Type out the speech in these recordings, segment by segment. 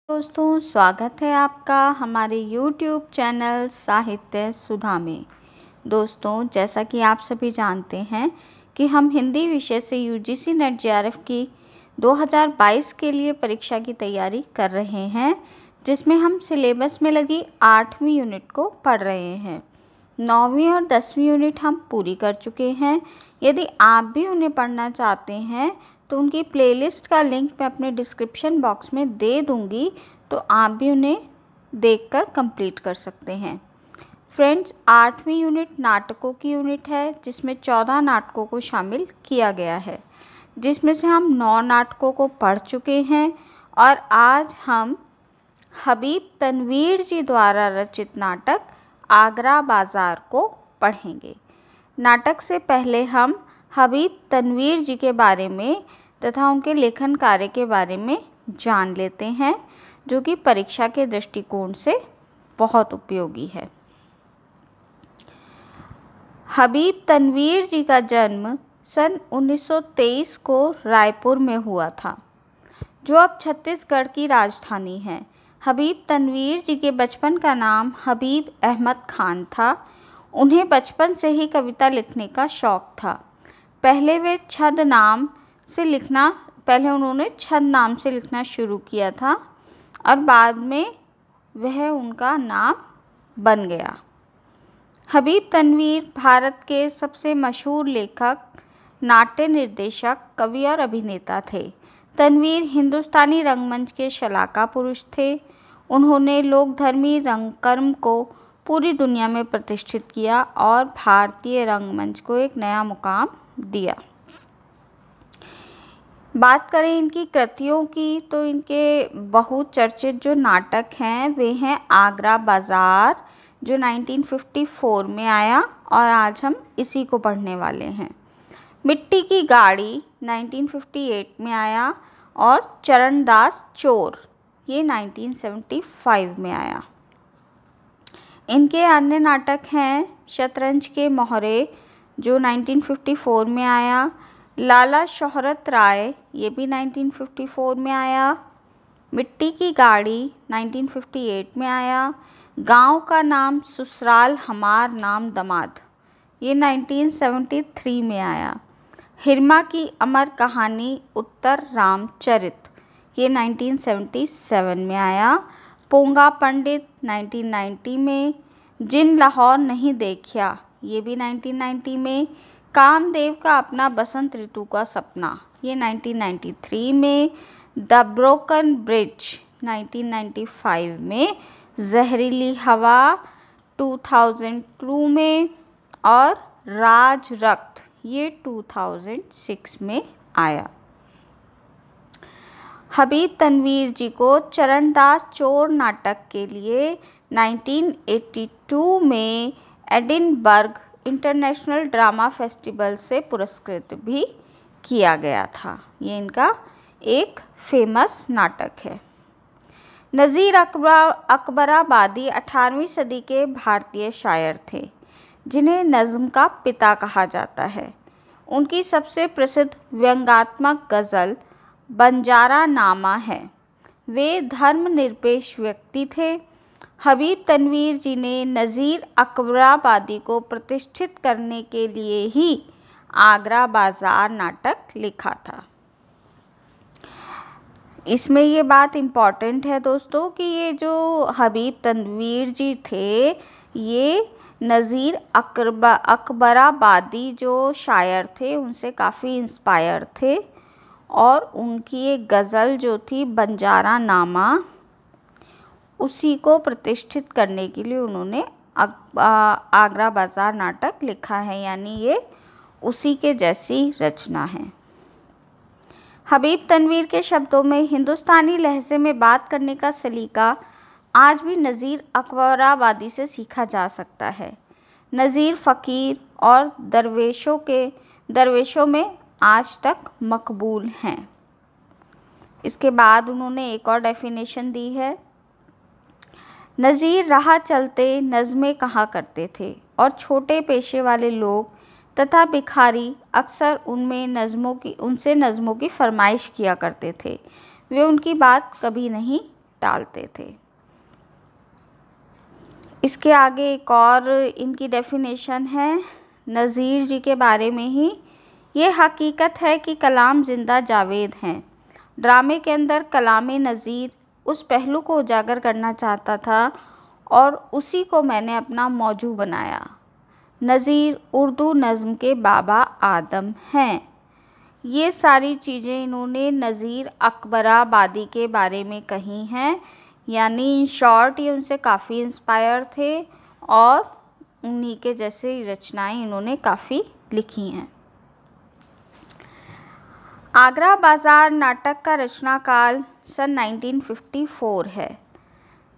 दोस्तों, स्वागत है आपका हमारे YouTube चैनल साहित्य सुधा में। दोस्तों, जैसा कि आप सभी जानते हैं कि हम हिंदी विषय से UGC नेट JRF की 2022 के लिए परीक्षा की तैयारी कर रहे हैं, जिसमें हम सिलेबस में लगी 8वीं यूनिट को पढ़ रहे हैं। 9वीं और 10वीं यूनिट हम पूरी कर चुके हैं। यदि आप भी उन्हें पढ़ना चाहते हैं तो उनकी प्लेलिस्ट का लिंक मैं अपने डिस्क्रिप्शन बॉक्स में दे दूंगी, तो आप भी उन्हें देखकर कंप्लीट कर सकते हैं। फ्रेंड्स, 8वीं यूनिट नाटकों की यूनिट है, जिसमें 14 नाटकों को शामिल किया गया है, जिसमें से हम 9 नाटकों को पढ़ चुके हैं और आज हम हबीब तनवीर जी द्वारा रचित नाटक आगरा बाज़ार को पढ़ेंगे। नाटक से पहले हम हबीब तनवीर जी के बारे में तथा उनके लेखन कार्य के बारे में जान लेते हैं, जो कि परीक्षा के दृष्टिकोण से बहुत उपयोगी है। हबीब तनवीर जी का जन्म सन 1923 को रायपुर में हुआ था, जो अब छत्तीसगढ़ की राजधानी है। हबीब तनवीर जी के बचपन का नाम हबीब अहमद खान था। उन्हें बचपन से ही कविता लिखने का शौक़ था। पहले उन्होंने छंद नाम से लिखना शुरू किया था और बाद में वह उनका नाम बन गया। हबीब तनवीर भारत के सबसे मशहूर लेखक, नाट्य निर्देशक, कवि और अभिनेता थे। तनवीर हिंदुस्तानी रंगमंच के शलाका पुरुष थे। उन्होंने लोकधर्मी रंगकर्म को पूरी दुनिया में प्रतिष्ठित किया और भारतीय रंगमंच को एक नया मुकाम दिया। बात करें इनकी कृतियों की, तो इनके बहुचर्चित जो नाटक हैं वे हैं आगरा बाज़ार, जो 1954 में आया और आज हम इसी को पढ़ने वाले हैं। मिट्टी की गाड़ी 1958 में आया और चरणदास चोर ये 1975 में आया। इनके अन्य नाटक हैं शतरंज के मोहरे, जो 1954 में आया, लाला शोहरत राय ये भी 1954 में आया, मिट्टी की गाड़ी 1958 में आया, गांव का नाम ससुराल हमार नाम दमाद ये 1973 में आया, हिरमा की अमर कहानी उत्तर रामचरित ये 1977 में आया, पोंगा पंडित 1990 में, जिन लाहौर नहीं देखा ये भी 1990 में, कामदेव का अपना बसंत ऋतु का सपना ये 1993 में, द ब्रोकन ब्रिज 1995 में, जहरीली हवा 2002 में और राज रक्त ये 2006 में आया। हबीब तनवीर जी को चरणदास चोर नाटक के लिए 1982 में एडिनबर्ग इंटरनेशनल ड्रामा फेस्टिवल से पुरस्कृत भी किया गया था। ये इनका एक फेमस नाटक है। नज़ीर अकबराबादी 18वीं सदी के भारतीय शायर थे, जिन्हें नज़्म का पिता कहा जाता है। उनकी सबसे प्रसिद्ध व्यंग्यात्मक गज़ल बंजारा नामा है। वे धर्मनिरपेक्ष व्यक्ति थे। हबीब तनवीर जी ने नज़ीर अकबराबादी को प्रतिष्ठित करने के लिए ही आगरा बाज़ार नाटक लिखा था। इसमें ये बात इम्पॉर्टेंट है दोस्तों कि ये जो हबीब तनवीर जी थे, ये नज़ीर अकबराबादी जो शायर थे उनसे काफ़ी इंस्पायर थे और उनकी एक गज़ल जो थी बंजारा नामा, उसी को प्रतिष्ठित करने के लिए उन्होंने आगरा बाज़ार नाटक लिखा है, यानी ये उसी के जैसी रचना है। हबीब तनवीर के शब्दों में हिंदुस्तानी लहजे में बात करने का सलीका आज भी नज़ीर अकबराबादी से सीखा जा सकता है। नज़ीर फ़कीर और दरवेशों में आज तक मकबूल हैं। इसके बाद उन्होंने एक और डेफिनेशन दी है। नज़ीर राह चलते नज़्में कहा करते थे और छोटे पेशे वाले लोग तथा भिखारी अक्सर उनसे नज़्मों की फरमाइश किया करते थे। वे उनकी बात कभी नहीं टालते थे। इसके आगे एक और इनकी डेफिनेशन है नज़ीर जी के बारे में ही। ये हकीकत है कि कलाम जिंदा जावेद हैं। ड्रामे के अंदर कलाम नज़ीर उस पहलू को उजागर करना चाहता था और उसी को मैंने अपना मौजू बनाया। नज़ीर उर्दू नज़्म के बाबा आदम हैं। ये सारी चीज़ें इन्होंने नज़ीर अकबराबादी के बारे में कही हैं, यानी इन शॉर्ट ये उनसे काफ़ी इंस्पायर थे और उन्हीं के जैसे रचनाएं इन्होंने काफ़ी लिखी हैं। आगरा बाज़ार नाटक का रचना काल सन 1954 है।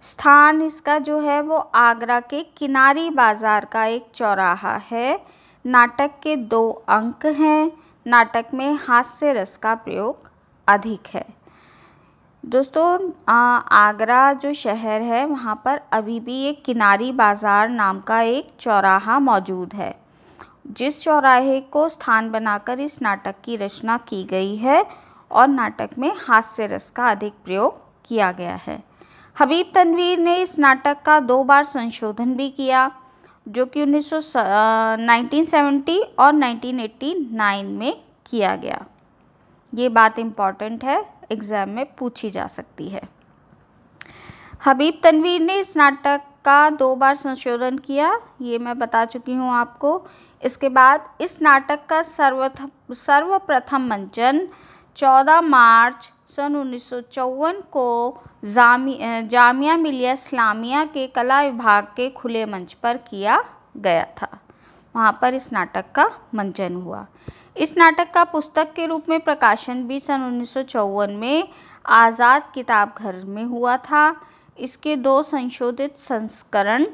स्थान इसका जो है वो आगरा के किनारी बाज़ार का एक चौराहा है। नाटक के 2 अंक हैं। नाटक में हास्य रस का प्रयोग अधिक है। दोस्तों, आगरा जो शहर है वहाँ पर अभी भी एक किनारी बाज़ार नाम का एक चौराहा मौजूद है, जिस चौराहे को स्थान बनाकर इस नाटक की रचना की गई है और नाटक में हास्य रस का अधिक प्रयोग किया गया है। हबीब तनवीर ने इस नाटक का 2 बार संशोधन भी किया, जो कि 1970 और 1989 में किया गया। ये बात इम्पॉर्टेंट है, एग्ज़ाम में पूछी जा सकती है। हबीब तनवीर ने इस नाटक का 2 बार संशोधन किया, ये मैं बता चुकी हूँ आपको। इसके बाद इस नाटक का सर्वप्रथम मंचन 14 मार्च सन 1954 को जामिया मिलिया इस्लामिया के कला विभाग के खुले मंच पर किया गया था। वहाँ पर इस नाटक का मंचन हुआ। इस नाटक का पुस्तक के रूप में प्रकाशन भी सन 1954 में आज़ाद किताब घर में हुआ था। इसके 2 संशोधित संस्करण,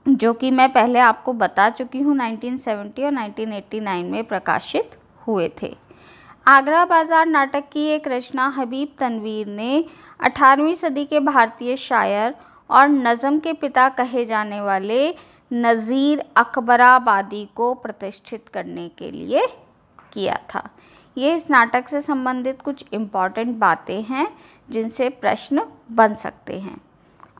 जो कि मैं पहले आपको बता चुकी हूँ, 1970 और 1989 में प्रकाशित हुए थे। आगरा बाज़ार नाटक की एक रचना हबीब तनवीर ने 18वीं सदी के भारतीय शायर और नज़्म के पिता कहे जाने वाले नज़ीर अकबराबादी को प्रतिष्ठित करने के लिए किया था। ये इस नाटक से संबंधित कुछ इम्पॉर्टेंट बातें हैं जिनसे प्रश्न बन सकते हैं।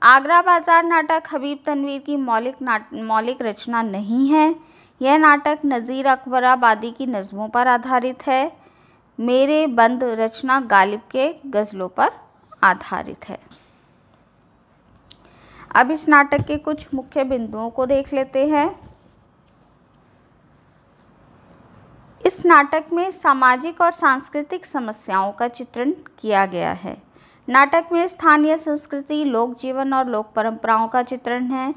आगरा बाज़ार नाटक हबीब तनवीर की मौलिक रचना नहीं है। यह नाटक नज़ीर अकबराबादी की नज़मों पर आधारित है। मेरे बंद रचना गालिब के गज़लों पर आधारित है। अब इस नाटक के कुछ मुख्य बिंदुओं को देख लेते हैं। इस नाटक में सामाजिक और सांस्कृतिक समस्याओं का चित्रण किया गया है। नाटक में स्थानीय संस्कृति, लोक जीवन और लोक परंपराओं का चित्रण है।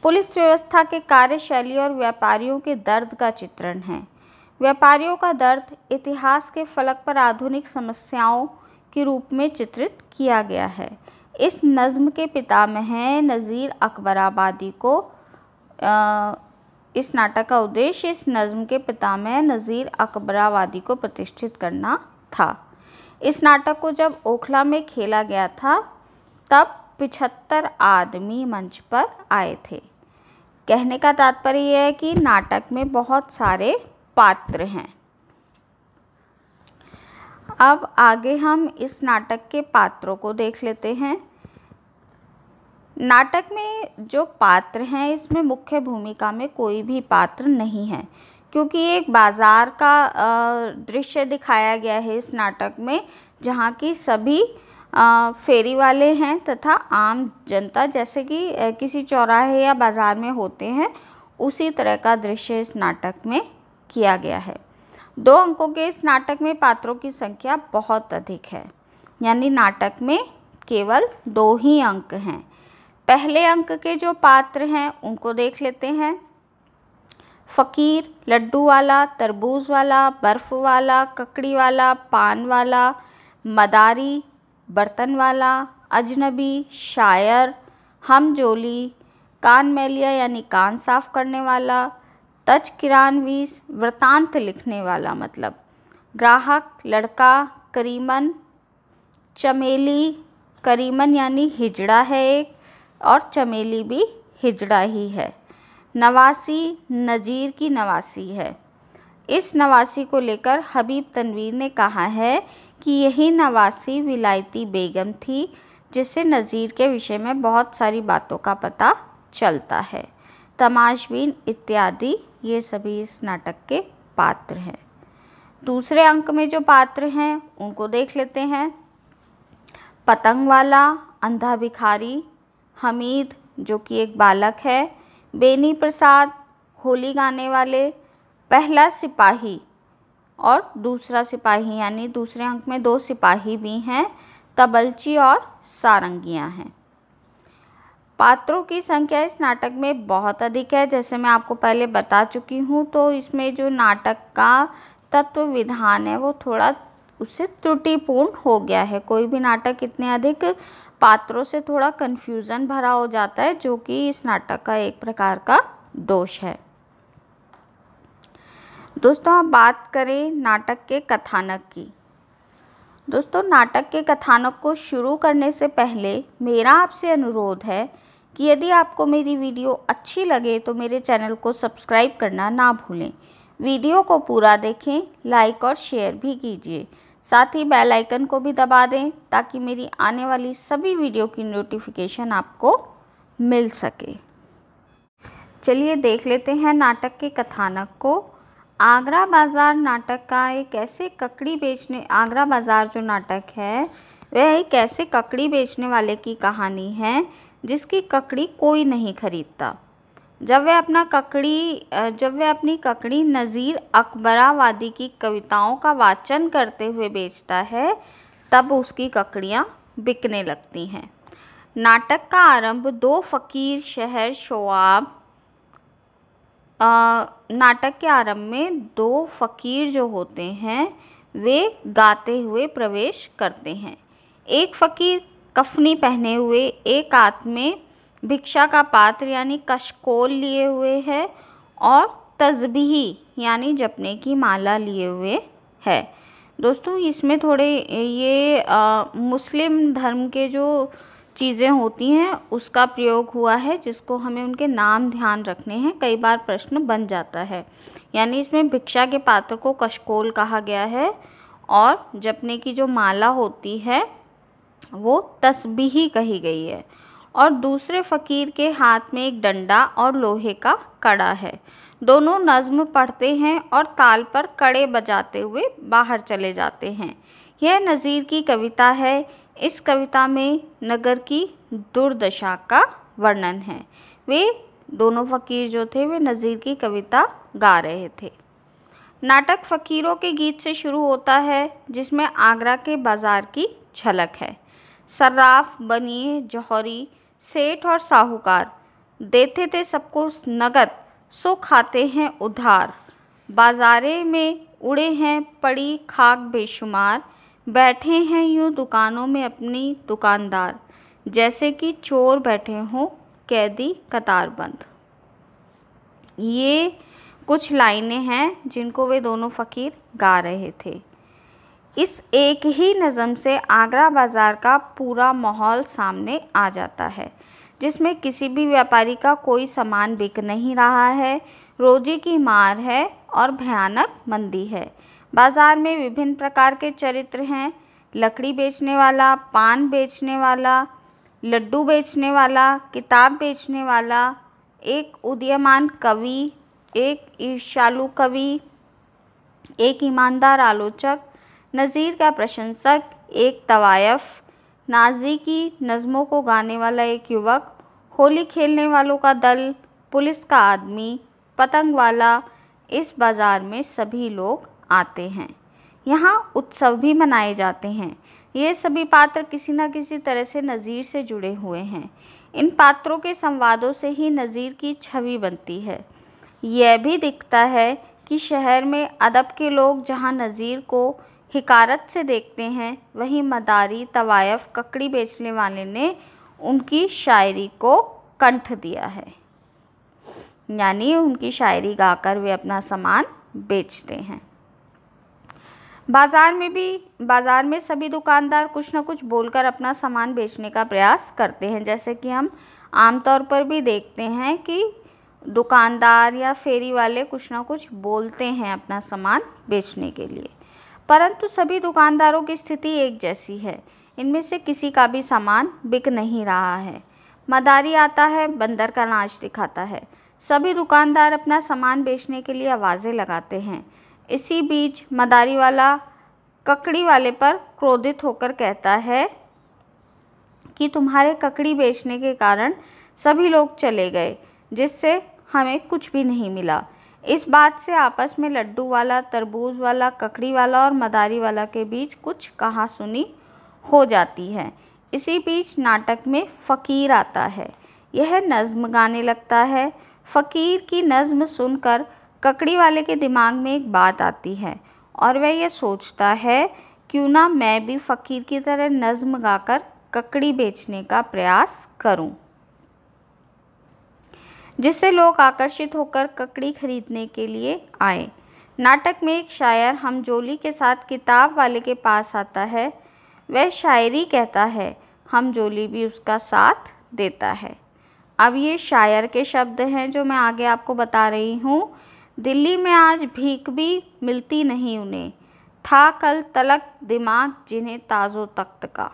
पुलिस व्यवस्था के कार्यशैली और व्यापारियों के दर्द का चित्रण है। व्यापारियों का दर्द इतिहास के फलक पर आधुनिक समस्याओं के रूप में चित्रित किया गया है। इस नज़्म के पितामह नज़ीर अकबराबादी को इस नाटक का उद्देश्य इस नज़्म के पितामह नज़ीर अकबराबादी को प्रतिष्ठित करना था। इस नाटक को जब ओखला में खेला गया था तब 75 आदमी मंच पर आए थे। कहने का तात्पर्य यह है कि नाटक में बहुत सारे पात्र हैं। अब आगे हम इस नाटक के पात्रों को देख लेते हैं। नाटक में जो पात्र हैं इसमें मुख्य भूमिका में कोई भी पात्र नहीं है, क्योंकि एक बाज़ार का दृश्य दिखाया गया है इस नाटक में, जहाँ की सभी फेरी वाले हैं तथा आम जनता, जैसे कि किसी चौराहे या बाज़ार में होते हैं, उसी तरह का दृश्य इस नाटक में किया गया है। 2 अंकों के इस नाटक में पात्रों की संख्या बहुत अधिक है, यानी नाटक में केवल 2 ही अंक हैं। पहले अंक के जो पात्र हैं उनको देख लेते हैं। फ़कीर, लड्डू वाला, तरबूज वाला, बर्फ़ वाला, ककड़ी वाला, पान वाला, मदारी, बर्तन वाला, अजनबी, शायर, हमजोली, कान मैलिया यानी कान साफ करने वाला, तज किरानवीस वृतांत लिखने वाला, मतलब ग्राहक, लड़का, करीमन, चमेली, करीमन यानी हिजड़ा है एक, और चमेली भी हिजड़ा ही है। नवासी, नज़ीर की नवासी है। इस नवासी को लेकर हबीब तनवीर ने कहा है कि यही नवासी विलायती बेगम थी जिससे नज़ीर के विषय में बहुत सारी बातों का पता चलता है। तमाशबीन इत्यादि ये सभी इस नाटक के पात्र हैं। दूसरे अंक में जो पात्र हैं उनको देख लेते हैं। पतंग वाला, अंधा भिखारी, हमीद जो कि एक बालक है, बेनी प्रसाद, होली गाने वाले, पहला सिपाही और दूसरा सिपाही, यानी दूसरे अंक में 2 सिपाही भी हैं, तबलची और सारंगियां हैं। पात्रों की संख्या इस नाटक में बहुत अधिक है, जैसे मैं आपको पहले बता चुकी हूँ। तो इसमें जो नाटक का तत्व विधान है वो थोड़ा उससे त्रुटिपूर्ण हो गया है। कोई भी नाटक इतने अधिक पात्रों से थोड़ा कन्फ्यूज़न भरा हो जाता है, जो कि इस नाटक का एक प्रकार का दोष है। दोस्तों, अब बात करें नाटक के कथानक की। दोस्तों, नाटक के कथानक को शुरू करने से पहले मेरा आपसे अनुरोध है कि यदि आपको मेरी वीडियो अच्छी लगे तो मेरे चैनल को सब्सक्राइब करना ना भूलें। वीडियो को पूरा देखें, लाइक और शेयर भी कीजिए। साथ ही बेल आइकन को भी दबा दें ताकि मेरी आने वाली सभी वीडियो की नोटिफिकेशन आपको मिल सके। चलिए देख लेते हैं नाटक के कथानक को। आगरा बाज़ार नाटक का एक ऐसे ककड़ी बेचने आगरा बाज़ार जो नाटक है वह एक ऐसे ककड़ी बेचने वाले की कहानी है जिसकी ककड़ी कोई नहीं खरीदता। जब वह अपनी ककड़ी नज़ीर अकबराबादी की कविताओं का वाचन करते हुए बेचता है, तब उसकी ककड़ियाँ बिकने लगती हैं। नाटक का आरंभ 2 फ़कीर शहर शोआब नाटक के आरंभ में 2 फ़कीर जो होते हैं वे गाते हुए प्रवेश करते हैं। एक फ़कीर कफनी पहने हुए, एक हाथ में भिक्षा का पात्र यानी कशकोल लिए हुए है और तस्बीह यानी जपने की माला लिए हुए है। दोस्तों, इसमें थोड़े ये मुस्लिम धर्म के जो चीज़ें होती हैं उसका प्रयोग हुआ है, जिसको हमें उनके नाम ध्यान रखने हैं। कई बार प्रश्न बन जाता है। यानी इसमें भिक्षा के पात्र को कशकोल कहा गया है और जपने की जो माला होती है वो तस्बीह कही गई है। और दूसरे फ़कीर के हाथ में एक डंडा और लोहे का कड़ा है। दोनों नज़्म पढ़ते हैं और ताल पर कड़े बजाते हुए बाहर चले जाते हैं। यह नज़ीर की कविता है। इस कविता में नगर की दुर्दशा का वर्णन है। वे दोनों फ़कीर जो थे वे नज़ीर की कविता गा रहे थे। नाटक फ़कीरों के गीत से शुरू होता है जिसमें आगरा के बाज़ार की झलक है। सर्राफ, बनिए, जौहरी, सेठ और साहूकार देते थे सबको नगद, सो खाते हैं उधार। बाजारे में उड़े हैं पड़ी खाक बेशुमार, बैठे हैं यूँ दुकानों में अपनी दुकानदार, जैसे कि चोर बैठे हों कैदी कतारबंद। ये कुछ लाइनें हैं जिनको वे दोनों फ़कीर गा रहे थे। इस एक ही नज़म से आगरा बाज़ार का पूरा माहौल सामने आ जाता है, जिसमें किसी भी व्यापारी का कोई सामान बिक नहीं रहा है, रोजी की मार है और भयानक मंदी है। बाज़ार में विभिन्न प्रकार के चरित्र हैं। लकड़ी बेचने वाला, पान बेचने वाला, लड्डू बेचने वाला, किताब बेचने वाला, एक उदीयमान कवि, एक ईर्ष्यालु कवि, एक ईमानदार आलोचक, नज़ीर का प्रशंसक, एक तवायफ, नाजी की नज़मों को गाने वाला एक युवक, होली खेलने वालों का दल, पुलिस का आदमी, पतंग वाला। इस बाज़ार में सभी लोग आते हैं। यहाँ उत्सव भी मनाए जाते हैं। ये सभी पात्र किसी न किसी तरह से नज़ीर से जुड़े हुए हैं। इन पात्रों के संवादों से ही नज़ीर की छवि बनती है। यह भी दिखता है कि शहर में अदब के लोग जहाँ नज़ीर को हिकारत से देखते हैं, वहीं मदारी, तवायफ, ककड़ी बेचने वाले ने उनकी शायरी को कंठ दिया है, यानी उनकी शायरी गाकर वे अपना सामान बेचते हैं। बाज़ार में सभी दुकानदार कुछ न कुछ बोलकर अपना सामान बेचने का प्रयास करते हैं। जैसे कि हम आमतौर पर भी देखते हैं कि दुकानदार या फेरी वाले कुछ ना कुछ बोलते हैं अपना सामान बेचने के लिए, परंतु सभी दुकानदारों की स्थिति एक जैसी है। इनमें से किसी का भी सामान बिक नहीं रहा है। मदारी आता है, बंदर का नाच दिखाता है। सभी दुकानदार अपना सामान बेचने के लिए आवाज़ें लगाते हैं। इसी बीच मदारी वाला ककड़ी वाले पर क्रोधित होकर कहता है कि तुम्हारे ककड़ी बेचने के कारण सभी लोग चले गए, जिससे हमें कुछ भी नहीं मिला। इस बात से आपस में लड्डू वाला, तरबूज वाला, ककड़ी वाला और मदारी वाला के बीच कुछ कहासुनी हो जाती है। इसी बीच नाटक में फ़कीर आता है। यह नज़्म गाने लगता है। फ़कीर की नज़्म सुनकर ककड़ी वाले के दिमाग में एक बात आती है और वह यह सोचता है, क्यों ना मैं भी फ़कीर की तरह नज़्म गाकर ककड़ी बेचने का प्रयास करूं, जिससे लोग आकर्षित होकर ककड़ी खरीदने के लिए आए। नाटक में एक शायर हमजोली के साथ किताब वाले के पास आता है। वह शायरी कहता है, हमजोली भी उसका साथ देता है। अब ये शायर के शब्द हैं जो मैं आगे आपको बता रही हूँ। दिल्ली में आज भीख भी मिलती नहीं उन्हें, था कल तलक दिमाग जिन्हें ताज़ो तख्त का।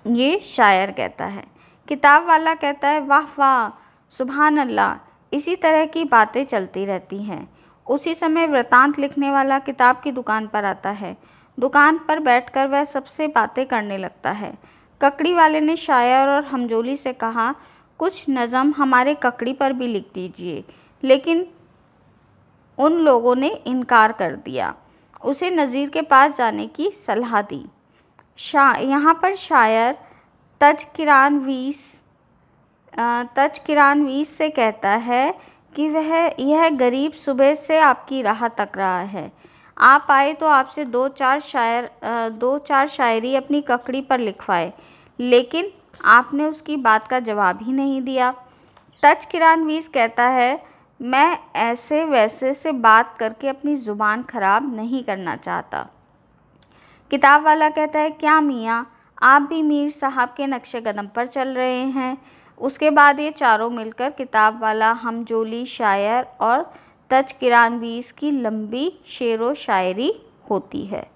ये शायर कहता है। किताब वाला कहता है, वाह वाह, सुभान अल्लाह। इसी तरह की बातें चलती रहती हैं। उसी समय वृतांत लिखने वाला किताब की दुकान पर आता है। दुकान पर बैठकर वह सबसे बातें करने लगता है। ककड़ी वाले ने शायर और हमजोली से कहा, कुछ नज़म हमारे ककड़ी पर भी लिख दीजिए, लेकिन उन लोगों ने इनकार कर दिया। उसे नज़ीर के पास जाने की सलाह दी। यहाँ पर शायर तजकिरानवीस से कहता है कि यह गरीब सुबह से आपकी राह तक रहा है। आप आए तो आपसे दो चार शायरी अपनी ककड़ी पर लिखवाए, लेकिन आपने उसकी बात का जवाब ही नहीं दिया। तजकिरानवीस कहता है, मैं ऐसे वैसे से बात करके अपनी ज़ुबान ख़राब नहीं करना चाहता। किताब वाला कहता है, क्या मियाँ, आप भी मीर साहब के नक्शे कदम पर चल रहे हैं। उसके बाद ये चारों मिलकर किताब वाला, हमजोली, शायर और तजकिरानवीस की लंबी शेरो शायरी होती है।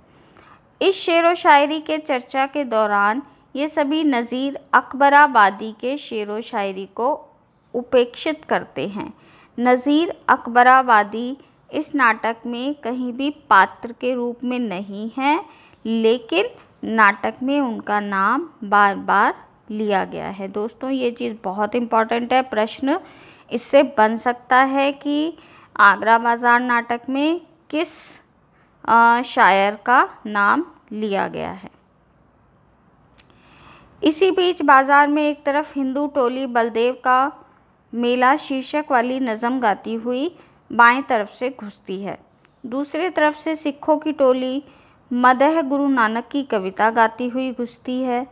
इस शेरो शायरी के चर्चा के दौरान ये सभी नज़ीर अकबराबादी के शेरो शायरी को उपेक्षित करते हैं। नज़ीर अकबराबादी इस नाटक में कहीं भी पात्र के रूप में नहीं हैं, लेकिन नाटक में उनका नाम बार बार लिया गया है। दोस्तों, ये चीज़ बहुत इम्पॉर्टेंट है। प्रश्न इससे बन सकता है कि आगरा बाज़ार नाटक में किस शायर का नाम लिया गया है। इसी बीच बाज़ार में एक तरफ हिंदू टोली बलदेव का मेला शीर्षक वाली नज़म गाती हुई बाएं तरफ से घुसती है। दूसरी तरफ से सिखों की टोली मदह गुरु नानक की कविता गाती हुई घुसती है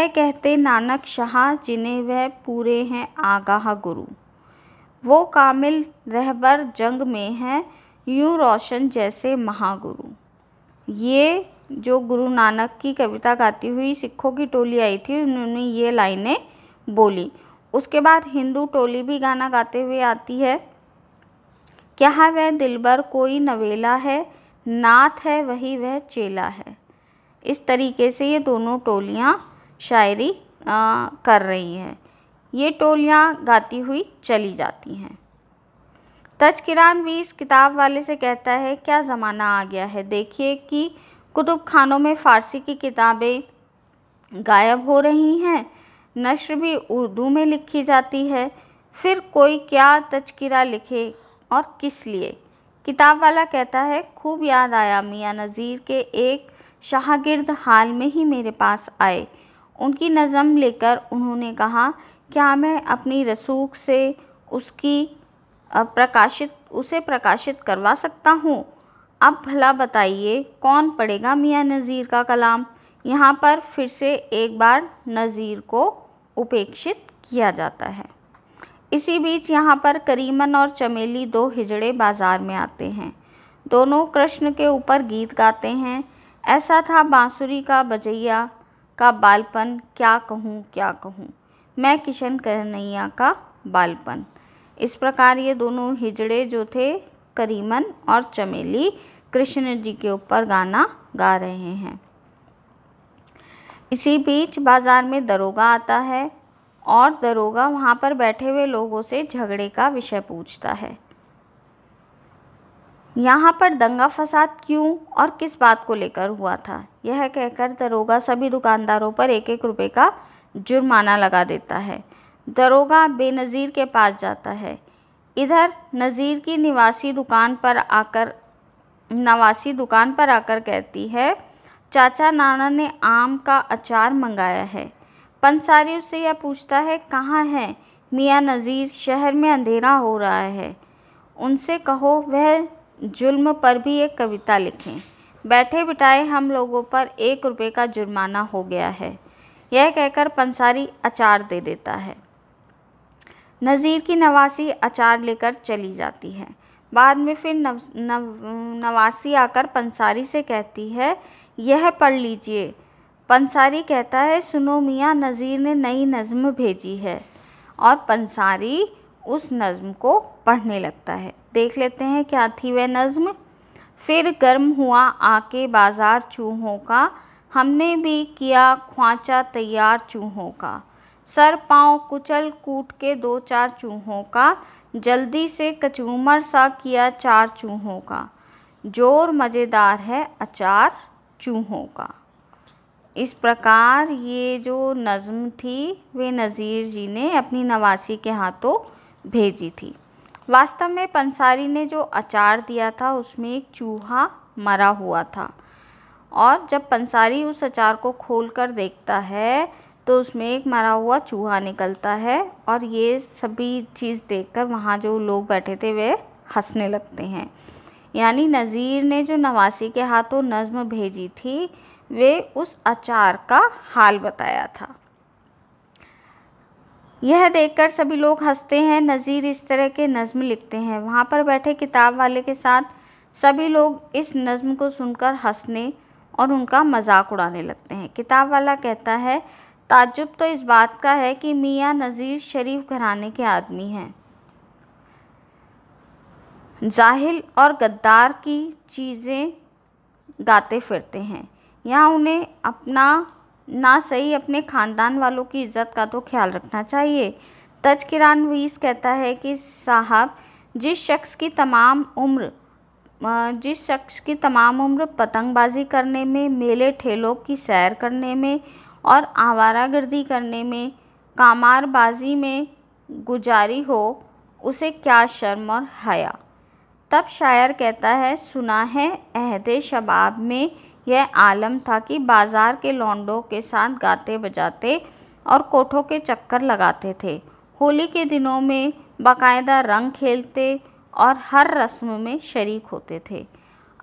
कहते नानक शाह जिन्हें वह पूरे हैं आगाह गुरु, वो कामिल रहबर जंग में है यूं रोशन जैसे महागुरु। ये जो गुरु नानक की कविता गाती हुई सिखों की टोली आई थी, उन्होंने ये लाइनें बोली। उसके बाद हिंदू टोली भी गाना गाते हुए आती है, क्या है वह दिलबर कोई नवेला है, नाथ है वही वह चेला है। इस तरीके से ये दोनों टोलियाँ शायरी कर रही हैं। ये टोलियाँ गाती हुई चली जाती हैं। तजकिरानवीस किताब वाले से कहता है, क्या ज़माना आ गया है, देखिए कि कुतुब खानों में फ़ारसी की किताबें गायब हो रही हैं, नश्र भी उर्दू में लिखी जाती है, फिर कोई क्या तज़किरा लिखे और किस लिए। किताब वाला कहता है, खूब याद आया, मियाँ नज़ीर के एक शाहगिर्द हाल में ही मेरे पास आए। उनकी नज़म लेकर उन्होंने कहा, क्या मैं अपनी रसूख से उसे प्रकाशित करवा सकता हूँ। अब भला बताइए कौन पढ़ेगा मियाँ नज़ीर का कलाम। यहाँ पर फिर से एक बार नज़ीर को उपेक्षित किया जाता है। इसी बीच यहाँ पर करीमन और चमेली दो हिजड़े बाज़ार में आते हैं। दोनों कृष्ण के ऊपर गीत गाते हैं। ऐसा था बांसुरी का बजैया का बालपन, क्या कहूँ मैं किशन कन्हैया का बालपन। इस प्रकार ये दोनों हिजड़े जो थे, करीमन और चमेली, कृष्ण जी के ऊपर गाना गा रहे हैं। इसी बीच बाज़ार में दरोगा आता है और दरोगा वहाँ पर बैठे हुए लोगों से झगड़े का विषय पूछता है। यहाँ पर दंगा फसाद क्यों और किस बात को लेकर हुआ था, यह कहकर दरोगा सभी दुकानदारों पर 1-1 रुपये का जुर्माना लगा देता है। दरोगा बेनज़ीर के पास जाता है। इधर नज़ीर की नवासी दुकान पर आकर कहती है, चाचा नाना ने आम का अचार मंगाया है। पंसारी उससे यह पूछता है, कहाँ है मियाँ नज़ीर, शहर में अंधेरा हो रहा है, उनसे कहो वह जुल्म पर भी एक कविता लिखें। बैठे बिठाए हम लोगों पर 1 रुपये का जुर्माना हो गया है। यह कहकर पंसारी अचार दे देता है। नज़ीर की नवासी अचार लेकर चली जाती है। बाद में फिर नवासी आकर पंसारी से कहती है, यह पढ़ लीजिए। पंसारी कहता है, सुनो मियाँ, नज़ीर ने नई नज़्म भेजी है। और पंसारी उस नज़्म को पढ़ने लगता है। देख लेते हैं क्या थी वह नज़्म। फिर गर्म हुआ आके बाज़ार चूहों का, हमने भी किया ख्वांचा तैयार चूहों का। सर पाँव कुचल कूट के 2-4 चूहों का, जल्दी से कचूमर सा किया 4 चूहों का। जोर मज़ेदार है अचार चूहों का। इस प्रकार ये जो नज़्म थी वे नज़ीर जी ने अपनी नवासी के हाथों भेजी थी। वास्तव में पंसारी ने जो अचार दिया था उसमें एक चूहा मरा हुआ था, और जब पंसारी उस अचार को खोलकर देखता है तो उसमें एक मरा हुआ चूहा निकलता है, और ये सभी चीज़ देखकर वहाँ जो लोग बैठे थे वे हंसने लगते हैं। यानी नज़ीर ने जो नवासी के हाथों नज़्म भेजी थी वे उस अचार का हाल बताया था। यह देखकर सभी लोग हंसते हैं। नज़ीर इस तरह के नज़्म लिखते हैं। वहाँ पर बैठे किताब वाले के साथ सभी लोग इस नज़्म को सुनकर हंसने और उनका मजाक उड़ाने लगते हैं। किताब वाला कहता है, ताज्जुब तो इस बात का है कि मियाँ नज़ीर शरीफ घराने के आदमी हैं, जाहिल और गद्दार की चीज़ें गाते फिरते हैं। यहाँ उन्हें अपना ना सही अपने ख़ानदान वालों की इज़्ज़त का तो ख्याल रखना चाहिए। तज़किरानवीस कहता है कि साहब, जिस शख्स की तमाम उम्र पतंगबाजी करने में, मेले ठेलों की सैर करने में और आवारागर्दी करने में, कामारबाजी में गुजारी हो, उसे क्या शर्म और हया। तब शायर कहता है, सुना है अहदे शबाब में यह आलम था कि बाज़ार के लौंडों के साथ गाते बजाते और कोठों के चक्कर लगाते थे। होली के दिनों में बाकायदा रंग खेलते और हर रस्म में शरीक होते थे।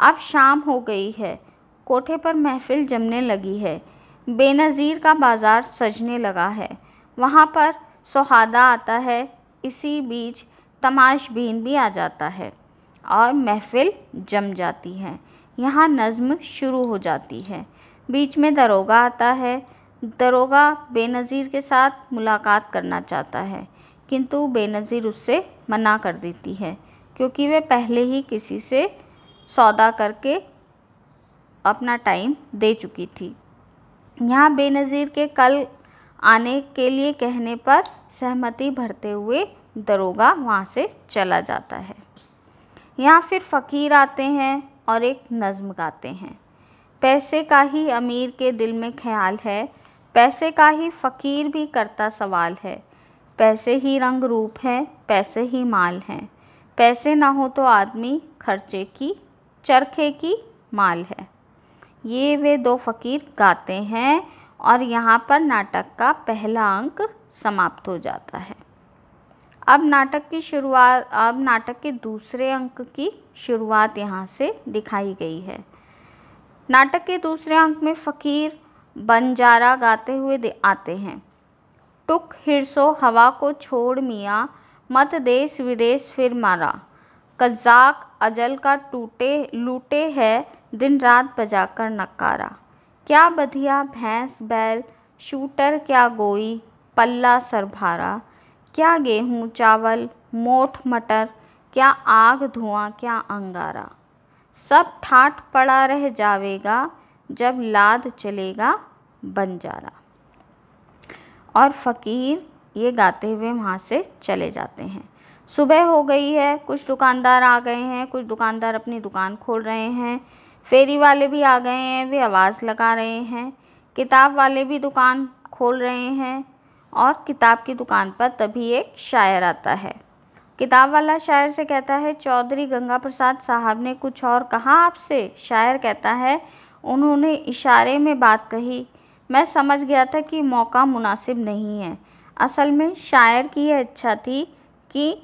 अब शाम हो गई है, कोठे पर महफिल जमने लगी है, बेनज़ीर का बाज़ार सजने लगा है। वहाँ पर सुहादा आता है। इसी बीच तमाशबीन भी आ जाता है और महफिल जम जाती है। यहाँ नज़्म शुरू हो जाती है। बीच में दरोगा आता है। दरोगा बेनज़ीर के साथ मुलाकात करना चाहता है, किंतु बेनज़ीर उससे मना कर देती है, क्योंकि वे पहले ही किसी से सौदा करके अपना टाइम दे चुकी थी। यहाँ बेनज़ीर के कल आने के लिए कहने पर सहमति भरते हुए दरोगा वहाँ से चला जाता है। यहाँ फिर फ़कीर आते हैं और एक नज़्म गाते हैं। पैसे का ही अमीर के दिल में ख्याल है, पैसे का ही फ़कीर भी करता सवाल है। पैसे ही रंग रूप है, पैसे ही माल हैं, पैसे ना हो तो आदमी खर्चे की चरखे की माल है। ये वे 2 फ़कीर गाते हैं और यहाँ पर नाटक का पहला अंक समाप्त हो जाता है। अब नाटक के दूसरे अंक की शुरुआत यहाँ से दिखाई गई है। नाटक के दूसरे अंक में फ़कीर बंजारा गाते हुए आते हैं। टुक हिरसो हवा को छोड़ मियाँ, मत देश विदेश फिर मारा। कज़ाक अजल का लूटे है, दिन रात बजाकर नकारा। क्या बधिया भैंस बैल, शूटर क्या गोई, पल्ला सरभारा। क्या गेहूँ चावल मोठ मटर, क्या आग धुआं क्या अंगारा। सब ठाठ पड़ा रह जावेगा, जब लाद चलेगा बंजारा। और फ़कीर ये गाते हुए वहाँ से चले जाते हैं। सुबह हो गई है, कुछ दुकानदार आ गए हैं, कुछ दुकानदार अपनी दुकान खोल रहे हैं, फेरी वाले भी आ गए हैं, वे आवाज़ लगा रहे हैं, किताब वाले भी दुकान खोल रहे हैं। और किताब की दुकान पर तभी एक शायर आता है। किताब वाला शायर से कहता है, चौधरी गंगा प्रसाद साहब ने कुछ और कहा आपसे? शायर कहता है, उन्होंने इशारे में बात कही, मैं समझ गया था कि मौका मुनासिब नहीं है। असल में शायर की यह इच्छा थी कि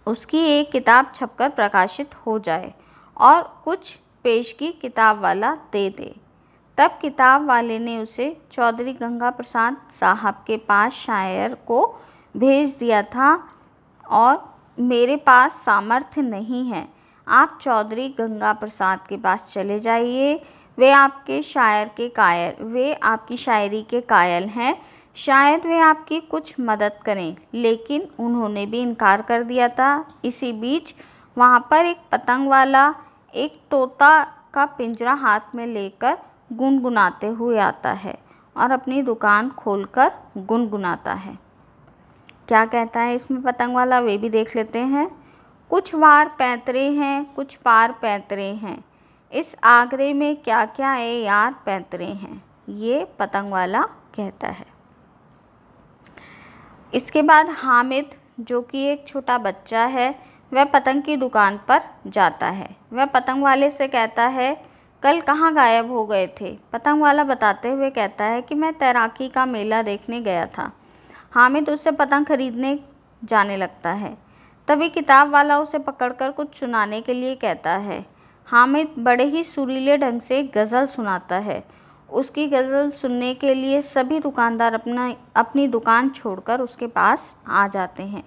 उसकी एक किताब छपकर प्रकाशित हो जाए और कुछ पेशगी किताब वाला दे दे। तब किताब वाले ने उसे चौधरी गंगा प्रसाद साहब के पास शायर को भेज दिया था और मेरे पास सामर्थ्य नहीं है, आप चौधरी गंगा प्रसाद के पास चले जाइए, वे आपकी शायरी के कायल हैं, शायद वे आपकी कुछ मदद करें। लेकिन उन्होंने भी इनकार कर दिया था। इसी बीच वहाँ पर एक पतंग वाला एक तोता का पिंजरा हाथ में लेकर गुनगुनाते हुए आता है और अपनी दुकान खोलकर गुनगुनाता है। क्या कहता है इसमें पतंग वाला, वे भी देख लेते हैं। कुछ वार पैंतरे हैं, कुछ पार पैंतरे हैं, इस आगरे में क्या क्या है यार पैंतरे हैं, ये पतंग वाला कहता है। इसके बाद हामिद, जो कि एक छोटा बच्चा है, वह पतंग की दुकान पर जाता है। वह पतंग वाले से कहता है, कल कहाँ गायब हो गए थे? पतंग वाला बताते हुए कहता है कि मैं तैराकी का मेला देखने गया था। हामिद उससे पतंग खरीदने जाने लगता है। तभी किताब वाला उसे पकड़कर कुछ सुनाने के लिए कहता है। हामिद बड़े ही सुरीले ढंग से गज़ल सुनाता है। उसकी गज़ल सुनने के लिए सभी दुकानदार अपनी दुकान छोड़कर उसके पास आ जाते हैं।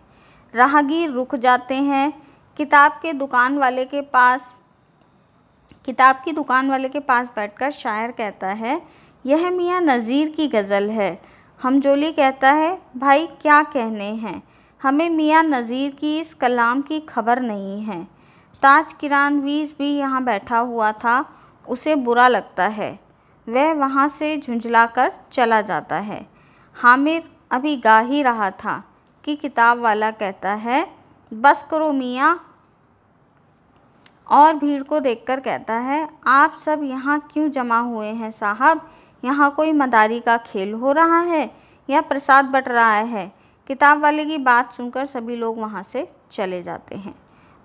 राहगीर रुक जाते हैं। किताब की दुकान वाले के पास बैठकर शायर कहता है, यह मियाँ नज़ीर की गज़ल है। हमजोली कहता है, भाई क्या कहने हैं, हमें मियाँ नज़ीर की इस कलाम की खबर नहीं है। ताज किरानवीस भी यहाँ बैठा हुआ था, उसे बुरा लगता है, वह वहाँ से झुंझलाकर चला जाता है। हामिद अभी गा ही रहा था कि किताब वाला कहता है, बस करो मियाँ, और भीड़ को देखकर कहता है, आप सब यहाँ क्यों जमा हुए हैं साहब? यहाँ कोई मदारी का खेल हो रहा है या प्रसाद बट रहा है? किताब वाले की बात सुनकर सभी लोग वहाँ से चले जाते हैं।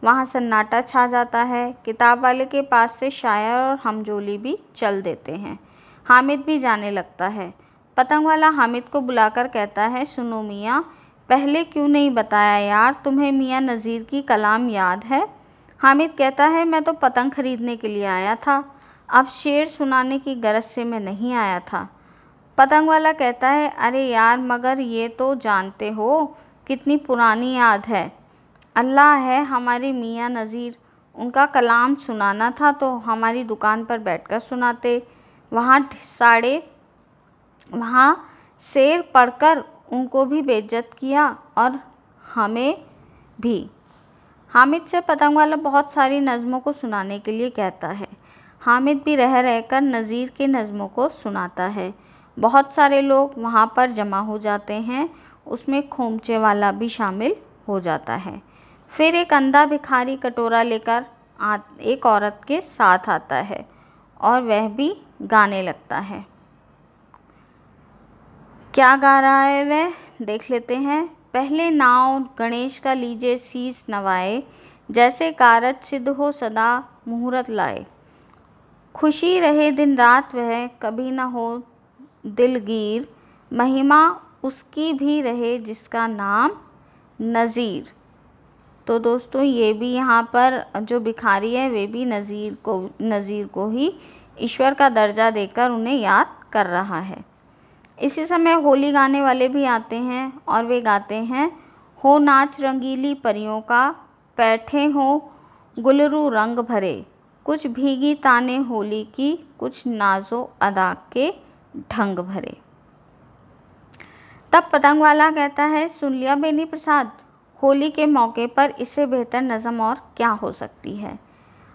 वहाँ सन्नाटा छा जाता है। किताब वाले के पास से शायर और हमजोली भी चल देते हैं। हामिद भी जाने लगता है। पतंग वाला हामिद को बुलाकर कहता है, सुनो मियाँ, पहले क्यों नहीं बताया यार, तुम्हें मियाँ नज़ीर की कलाम याद है? हामिद कहता है, मैं तो पतंग खरीदने के लिए आया था, अब शेर सुनाने की गरज से मैं नहीं आया था। पतंग वाला कहता है, अरे यार, मगर ये तो जानते हो कितनी पुरानी याद है। अल्लाह है हमारे मियाँ नज़ीर, उनका कलाम सुनाना था तो हमारी दुकान पर बैठकर सुनाते। वहाँ शेर पढ़कर उनको भी बेइज्जत किया और हमें भी। हामिद से पतंग वाला बहुत सारी नज़मों को सुनाने के लिए कहता है। हामिद भी रह रहकर नज़ीर के नज़मों को सुनाता है। बहुत सारे लोग वहाँ पर जमा हो जाते हैं, उसमें खोमचे वाला भी शामिल हो जाता है। फिर एक अंधा भिखारी कटोरा लेकर एक औरत के साथ आता है और वह भी गाने लगता है। क्या गा रहा है वह, देख लेते हैं। पहले नाव गणेश का लीजिए शीस नवाए, जैसे कारज सिद्ध हो सदा मुहूर्त लाए। खुशी रहे दिन रात वह, कभी न हो दिलगीर, महिमा उसकी भी रहे जिसका नाम नज़ीर। तो दोस्तों, ये भी यहाँ पर जो भिखारी है वे भी नज़ीर को ही ईश्वर का दर्जा देकर उन्हें याद कर रहा है। इसी समय होली गाने वाले भी आते हैं और वे गाते हैं, हो नाच रंगीली परियों का, बैठे हो गुलरू रंग भरे, कुछ भीगी ताने होली की, कुछ नाजो अदा के ढंग भरे। तब पतंग वाला कहता है, सुन लिया बेनी प्रसाद, होली के मौके पर इससे बेहतर नज़म और क्या हो सकती है।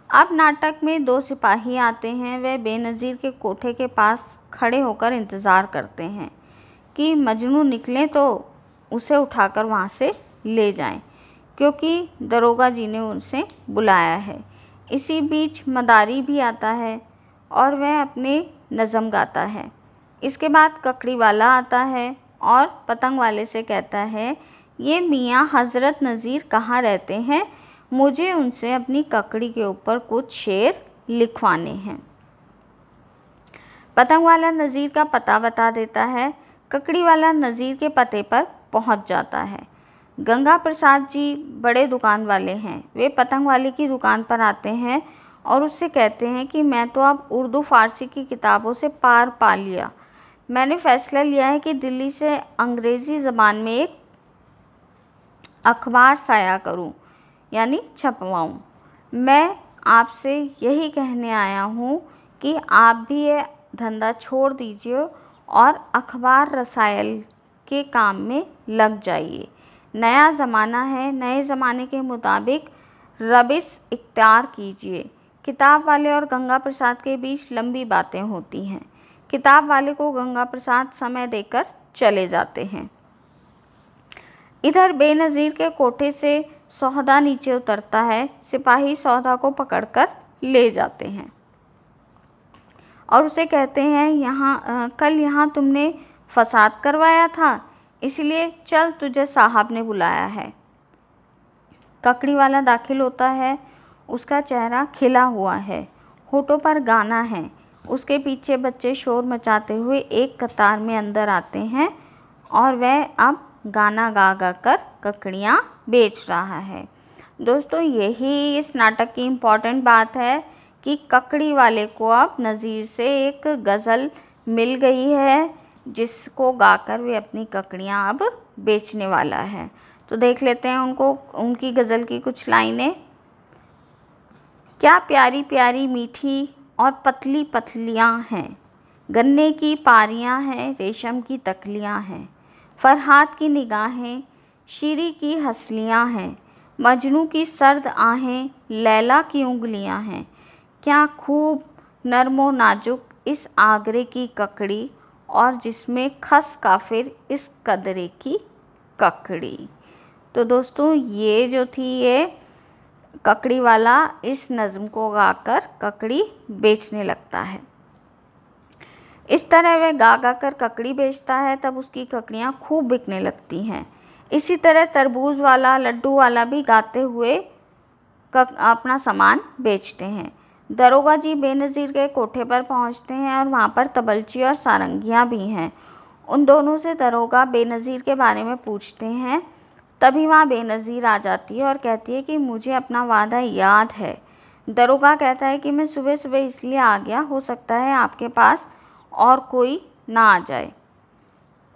अब नाटक में दो सिपाही आते हैं। वे बेनज़ीर के कोठे के पास खड़े होकर इंतज़ार करते हैं कि मजनू निकले तो उसे उठाकर वहाँ से ले जाएं, क्योंकि दरोगा जी ने उनसे बुलाया है। इसी बीच मदारी भी आता है और वह अपने नज़म गाता है। इसके बाद ककड़ी वाला आता है और पतंग वाले से कहता है, ये मियाँ हज़रत नज़ीर कहाँ रहते हैं, मुझे उनसे अपनी ककड़ी के ऊपर कुछ शेर लिखवाने हैं। पतंग वाला नज़ीर का पता बता देता है। ककड़ी वाला नज़ीर के पते पर पहुंच जाता है। गंगा प्रसाद जी बड़े दुकान वाले हैं। वे पतंग वाले की दुकान पर आते हैं और उससे कहते हैं कि मैं तो अब उर्दू फ़ारसी की किताबों से पार पा लिया। मैंने फ़ैसला लिया है कि दिल्ली से अंग्रेज़ी ज़बान में एक अखबार साया करूं, यानी छपवाऊं। मैं आपसे यही कहने आया हूं कि आप भी ये धंधा छोड़ दीजिए और अखबार रसायल के काम में लग जाइए। नया ज़माना है, नए ज़माने के मुताबिक रबिश इख्तियार कीजिए। किताब वाले और गंगा प्रसाद के बीच लंबी बातें होती हैं। किताब वाले को गंगा प्रसाद समय देकर चले जाते हैं। इधर बेनज़ीर के कोठे से सौदा नीचे उतरता है। सिपाही सौदा को पकड़कर ले जाते हैं और उसे कहते हैं, कल यहाँ तुमने फसाद करवाया था, इसलिए चल तुझे साहब ने बुलाया है। ककड़ी वाला दाखिल होता है। उसका चेहरा खिला हुआ है, होठों पर गाना है। उसके पीछे बच्चे शोर मचाते हुए एक कतार में अंदर आते हैं और वह अब गाना गा गा कर ककड़ियाँ बेच रहा है। दोस्तों, यही इस नाटक की इम्पॉर्टेंट बात है कि ककड़ी वाले को अब नज़ीर से एक गज़ल मिल गई है, जिसको गाकर वे अपनी ककड़ियाँ अब बेचने वाला है। तो देख लेते हैं उनकी गज़ल की कुछ लाइनें। क्या प्यारी प्यारी मीठी और पतली पतलियाँ हैं, गन्ने की पारियाँ हैं, रेशम की तकलियाँ हैं, फरहाद की निगाहें, शीरी की हंसलियाँ हैं, मजनू की सर्द आहें, लैला की उंगलियाँ हैं। क्या खूब नरमो नाजुक इस आगरे की ककड़ी, और जिसमें खस काफिर इस कदरे की ककड़ी। तो दोस्तों, ये जो थी ये ककड़ी वाला इस नज़्म को गाकर ककड़ी बेचने लगता है। इस तरह वह गा गा कर ककड़ी बेचता है, तब उसकी ककड़ियाँ खूब बिकने लगती हैं। इसी तरह तरबूज वाला, लड्डू वाला भी गाते हुए अपना सामान बेचते हैं। दरोगा जी बेनज़ीर के कोठे पर पहुंचते हैं और वहां पर तबलची और सारंगियां भी हैं। उन दोनों से दरोगा बेनज़ीर के बारे में पूछते हैं। तभी वहाँ बेनज़ीर आ जाती है और कहती है कि मुझे अपना वादा याद है। दरोगा कहता है कि मैं सुबह सुबह इसलिए आ गया, हो सकता है आपके पास और कोई ना आ जाए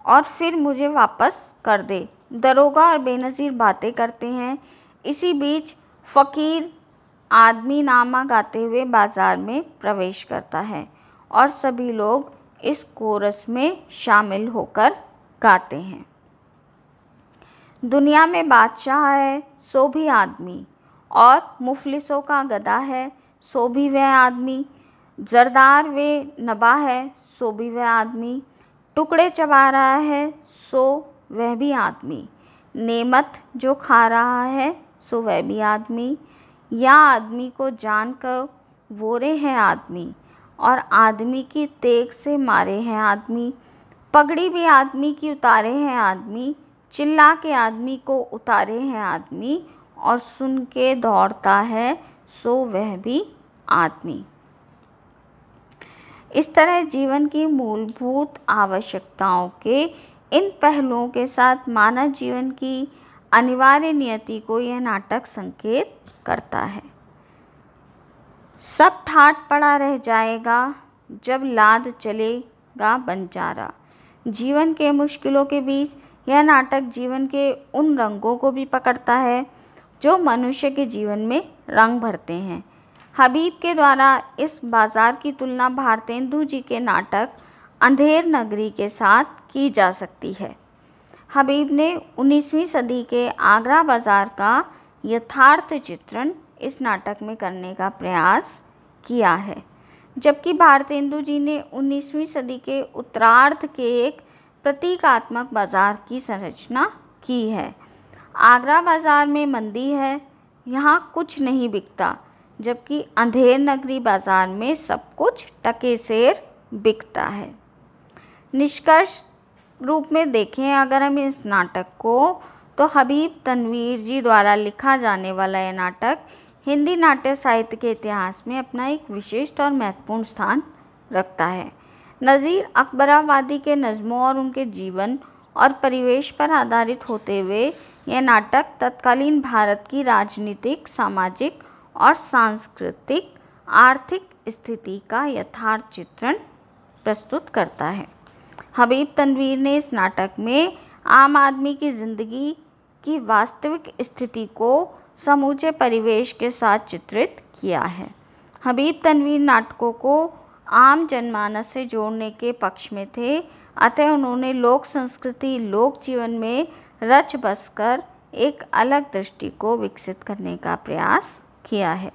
और फिर मुझे वापस कर दे। दरोगा और बेनज़ीर बातें करते हैं। इसी बीच फ़कीर आदमी नामा गाते हुए बाज़ार में प्रवेश करता है और सभी लोग इस कोरस में शामिल होकर गाते हैं। दुनिया में बादशाह है सो भी आदमी, और मुफलिसों का गदा है सो भी वह आदमी, जरदार वे नबा है सो भी वह आदमी, टुकड़े चबा रहा है सो वह भी आदमी, नेमत जो खा रहा है सो वह भी आदमी, या आदमी को जान कर वोरे हैं आदमी, और आदमी की तेग से मारे हैं आदमी, पगड़ी भी आदमी की उतारे हैं आदमी, चिल्ला के आदमी को उतारे हैं आदमी, और सुन के दौड़ता है सो वह भी आदमी। इस तरह जीवन की मूलभूत आवश्यकताओं के इन पहलुओं के साथ मानव जीवन की अनिवार्य नियति को यह नाटक संकेत करता है। सब ठाट पड़ा रह जाएगा जब लाद चलेगा बंजारा। जीवन के मुश्किलों के बीच यह नाटक जीवन के उन रंगों को भी पकड़ता है जो मनुष्य के जीवन में रंग भरते हैं। हबीब के द्वारा इस बाज़ार की तुलना भारतेंदु जी के नाटक अंधेर नगरी के साथ की जा सकती है। हबीब ने 19वीं सदी के आगरा बाज़ार का यथार्थ चित्रण इस नाटक में करने का प्रयास किया है। जबकि भारतेंदु जी ने 19वीं सदी के उत्तरार्ध के एक प्रतीकात्मक बाज़ार की संरचना की है। आगरा बाज़ार में मंदी है, यहाँ कुछ नहीं बिकता, जबकि अंधेर नगरी बाज़ार में सब कुछ टके सेर बिकता है। निष्कर्ष रूप में देखें अगर हम इस नाटक को, तो हबीब तनवीर जी द्वारा लिखा जाने वाला यह नाटक हिंदी नाट्य साहित्य के इतिहास में अपना एक विशिष्ट और महत्वपूर्ण स्थान रखता है। नज़ीर अकबराबादी के नज़्मों और उनके जीवन और परिवेश पर आधारित होते हुए यह नाटक तत्कालीन भारत की राजनीतिक, सामाजिक और सांस्कृतिक आर्थिक स्थिति का यथार्थ चित्रण प्रस्तुत करता है। हबीब तनवीर ने इस नाटक में आम आदमी की ज़िंदगी की वास्तविक स्थिति को समूचे परिवेश के साथ चित्रित किया है। हबीब तनवीर नाटकों को आम जनमानस से जोड़ने के पक्ष में थे, अतः उन्होंने लोक संस्कृति, लोक जीवन में रच बसकर एक अलग दृष्टि को विकसित करने का प्रयास किया है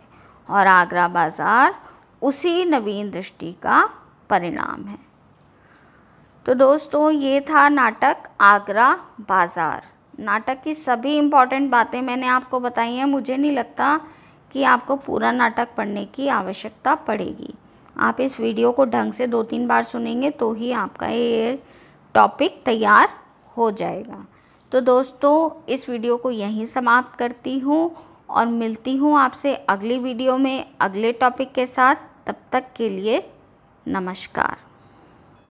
और आगरा बाज़ार उसी नवीन दृष्टि का परिणाम है। तो दोस्तों, ये था नाटक आगरा बाज़ार। नाटक की सभी इम्पॉर्टेंट बातें मैंने आपको बताई हैं। मुझे नहीं लगता कि आपको पूरा नाटक पढ़ने की आवश्यकता पड़ेगी। आप इस वीडियो को ढंग से 2-3 बार सुनेंगे तो ही आपका ये टॉपिक तैयार हो जाएगा। तो दोस्तों, इस वीडियो को यहीं समाप्त करती हूँ और मिलती हूँ आपसे अगली वीडियो में अगले टॉपिक के साथ। तब तक के लिए नमस्कार।